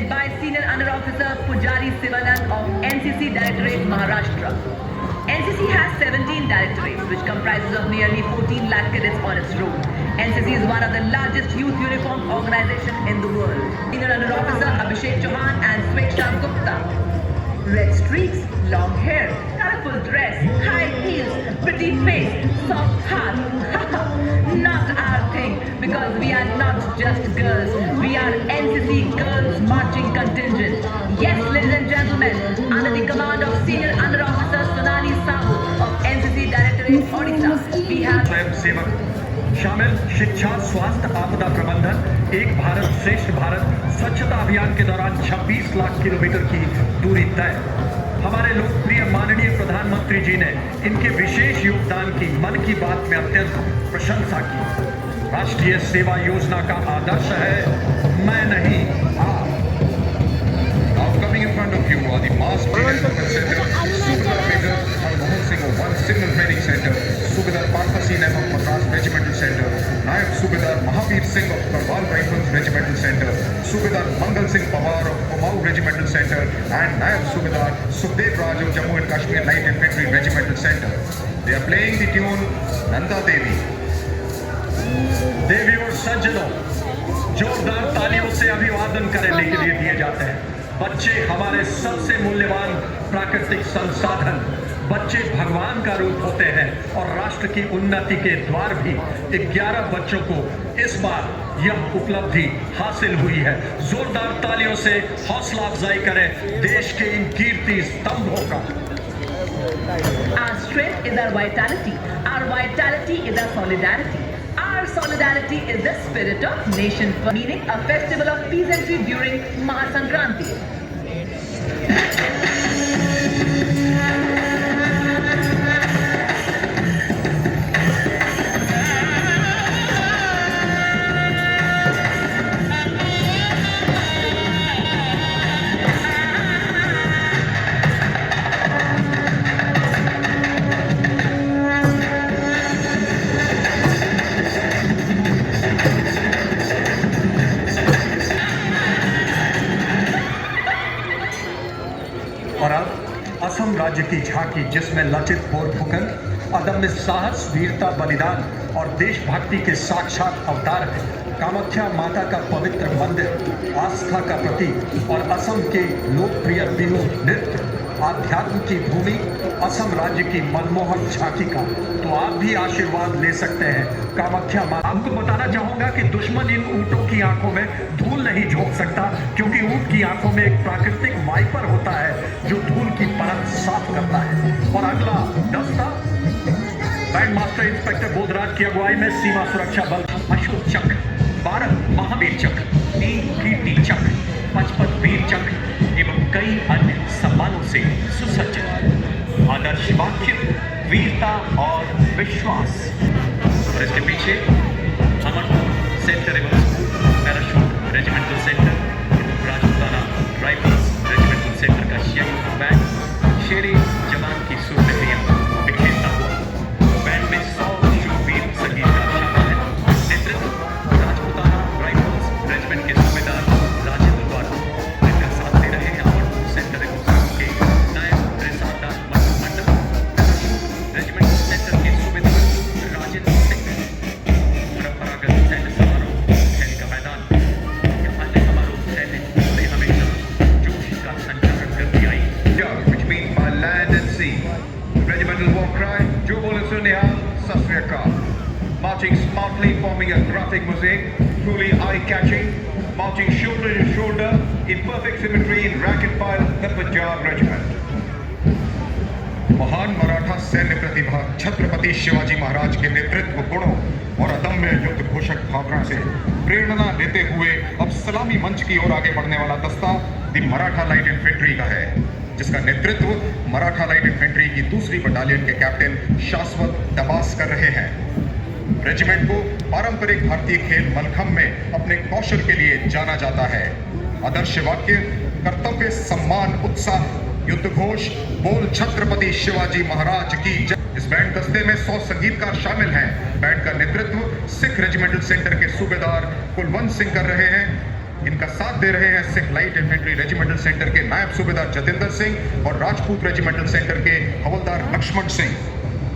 led by Senior Under Officer Pujari Sivanan of NCC Directorate Maharashtra. NCC has 17 directorates, which comprises of nearly 14 lakh cadets on its roll. NCC is one of the largest youth uniform organization in the world. Senior Under Officer Abhishek Chauhan and Sweksha Gupta. Red streaks, long hair, colorful dress, high heels, pretty face, soft heart. Not our thing, because we are not just girls. We are NCC Girls Marching Contingent. Yes, ladies and gentlemen, under the command of Senior Under Officer Sonali Sahu of NCC Directorate Odisha, we have स्वयं सेवक शामिल शिक्षा, स्वास्थ्य, आपदा प्रबंधन, एक भारत श्रेष्ठ भारत स्वच्छता अभियान के दौरान 26 लाख किलोमीटर की दूरी तय। हमारे लोकप्रिय माननीय प्रधानमंत्री जी ने इनके विशेष योगदान की मन की बात में अत्यंत प्रशंसा की। राष्ट्रीय सेवा योजना का आदर्श है मैं नहीं आप। Now coming in front of you are the mass training center, Subedar Major Mohan Singh of 1 Signal Training Center, Subedar Partha Singh of Madras Regimental Center, Nayab Subedar Mahavir Singh of Garhwal Rifles Regimental Center, Subedar Mangal Singh Pawar of Kumaon Regimental Center, and Nayab Subedar Sukhdev Raj of Jammu and Kashmir Light Infantry Regimental Center. They are playing the tune Nanda Devi. देवी और सज्जनों, जोरदार तालियों से अभिवादन करने के लिए दिए जाते हैं। बच्चे हमारे सबसे मूल्यवान प्राकृतिक संसाधन, बच्चे भगवान का रूप होते हैं और राष्ट्र की उन्नति के द्वार भी। 11 बच्चों को इस बार यह उपलब्धि हासिल हुई है। जोरदार तालियों से हौसला अफजाई करें देश के इन कीर्ति स्तंभों का। our strength is our vitality is our solidarity. Our solidarity is the spirit of nation, meaning a festival of peasantry during Mahasankranti. और अब असम राज्य की झांकी, जिसमें लचित पोरफुकन अदम्य साहस, वीरता, बलिदान और देशभक्ति के साक्षात अवतार है। कामाख्या माता का पवित्र मंदिर आस्था का प्रतीक और असम के लोकप्रिय बिहू नृत्य आध्यात्म की भूमि, असम राज्य की मनमोहक झांकी का तो आप भी आशीर्वाद ले सकते हैं कामाख्या माता। आपको बताना चाहूंगा कि दुश्मन इन ऊंटों की आंखों में धूल नहीं झोंक सकता, क्योंकि ऊंट की आंखों में एक प्राकृतिक वाइपर होता है जो धूल की परत साफ करता है। और अगला दस्ता बैंड मास्टर इंस्पेक्टर बोधराज की अगुवाई में सीमा सुरक्षा बल अशोक चक्र, 12 महावीर चक्र, 3 कीर्ति चक्र, 55 वीर चक्र एवं कई अन्य सम्मानों से सुसज्जित। आदर्श वाक्य वीरता और विश्वास। और इसके पीछे अमरपुर सेंटर एवं parachute regimental centre, Rajputana rifles regimental centre का शहीद बैंड शेरे जवान की सुरतियां बिखेरता हुआ। बैंड में 100 शूरवीर संगीतकार शामिल हैं। नेतृत्व राजपुताना राइफल्स रेजिमेंट के सूबेदार राजेंद्र द्वारा। इनका साथ दे रहे हैं अमरपुर सेंटर एवं के नायब रिसादार मंडल, रेजिमेंटल सेंटर के सूबेदार राजेंद्र सिंह। परंपरागत सैन्य समारोह खेल का मैदान या अन्य समारोह सैन्य ने हमेशा जोश का संचालन करती आई। Which means by land and sea. Regimental war cry, Jo Bole Sunniha, Sat Sri Akal. Marching smartly, forming a graphic mosaic, truly eye-catching, marching shoulder to shoulder in perfect symmetry in rank and file, the Punjab Regiment. महान मराठा सैन्य प्रतिभा छत्रपति शिवाजी महाराज के नेतृत्व गुणों और अदम्य युद्ध घोषक भावना से प्रेरणा लेते हुए अब सलामी मंच की ओर आगे बढ़ने वाला दस्ता द मराठा लाइट इन्फेंट्री का है, जिसका नेतृत्व मराठा लाइट इन्फेंट्री की 2री बटालियन के कैप्टन शाश्वत दबास कर रहे हैं। रेजिमेंट को पारंपरिक भारतीय खेल मलखम्ब में अपने कौशल के लिए जाना जाता है। आदर्श वाक्य कर्तव्य, सम्मान, उत्साह, युद्ध घोष बोल छत्रपति शिवाजी महाराज की जय। इस बैंड दस्ते में 100 संगीतकार शामिल हैं। बैंड का नेतृत्व सिख रेजिमेंटल सेंटर के सूबेदार कुलवंत सिंह कर रहे हैं। इनका साथ दे रहे हैं Sikh light infantry regimental centre के नायब सूबेदार जतिंदर सिंह और राजपूत रेजिमेंटल सेंटर के हवलदार लक्ष्मण सिंह।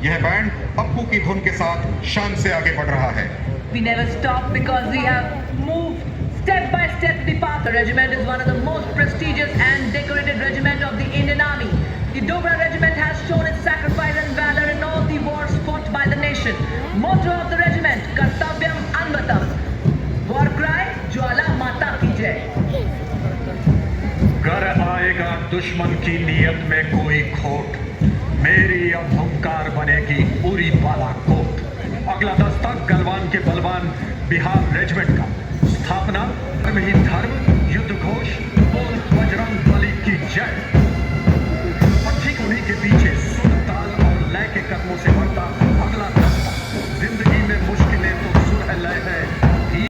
यह बैंड पप्पू की धुन के साथ शान से आगे बढ़ रहा है। We never stop because we have moved step by step the path. The regiment is one of the most prestigious and decorated regiment of the Indian Army. The Dogra regiment has shown its sacrifice and valor in all the wars fought by the nation. Motto of the regiment: Kartavyam Anvatam. War cry: Jwala Mata ki jai. कर आएगा दुश्मन की नीयत में कोई खोट, मेरी अब हुंकार बनेगी पूरी बालाकोट। अगला दस्ता गलवान के बलवान बिहार रेजिमेंट का। स्थापना धर्म ही धर्म